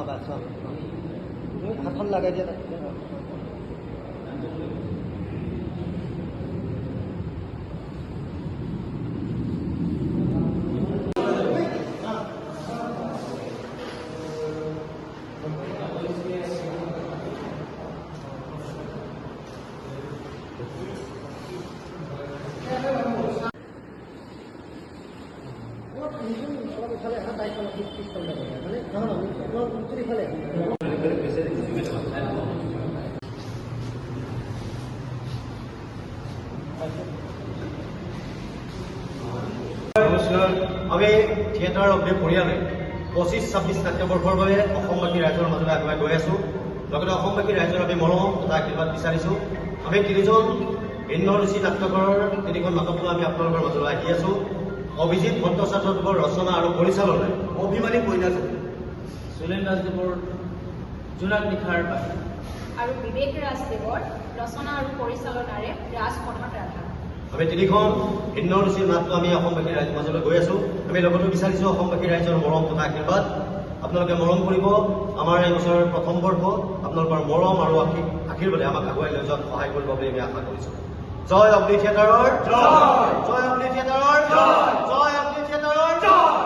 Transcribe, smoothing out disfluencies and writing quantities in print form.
Bus তুমি হাতখন লগাই দিয়া তাত আমি থিয়েটাৰ অগ্নি পৰিয়ালে 25-26 নাট্যবৰ্ষৰ বাবে অসমবাসী ৰাইজৰ মাজলৈ আগুৱাই গৈ আছো। লগতে অসমবাসী ৰাইজৰ আমি মৰম তথা আশীৰ্বাদ বিচাৰিছো। আমি তিনিজন ভিন্ন ৰুচি নাট্যকাৰৰ তিনিখন নাটক লৈ আমি আপোনালোকৰ মাজলৈ আহি আছো। অভিজিৎ ভট্টাচাৰ্যদেৱৰ ৰচনা আৰু পৰিচালনাই অভিমানী কইনা সুলেন ৰাজদেৱৰ জোনাক নিশাৰ পাখি আৰু বিবেক ৰাজদেৱৰ ৰচনা আৰু পৰিচালনাৰে ৰাজপথত ৰাধা। আমি তিনিখন ভিন্ন ৰুচিৰ নাটক আমি অসমবাসী ৰাইজৰ মাজলৈ গৈ আছো। আমি লগতে বিচাৰিছো অসমবাসী ৰাইজৰ মৰম তথা আশীৰ্বাদ আপোনালোকে মৰম কৰিব। আমাৰ এই বছৰৰ প্ৰথম বৰ্ষ আপোনালোকৰ মৰম আৰু আশীৰ্বাদে আমাক আগুৱাই লৈ যোৱাত সহায় কৰিব বুলি আমি আশা কৰিছো। জয় অগ্নি থিয়েটাৰৰ জয়, জয় অগ্নি থিয়েটাৰৰ জয়, জয় অগ্নি থিয়েটাৰৰ জয়।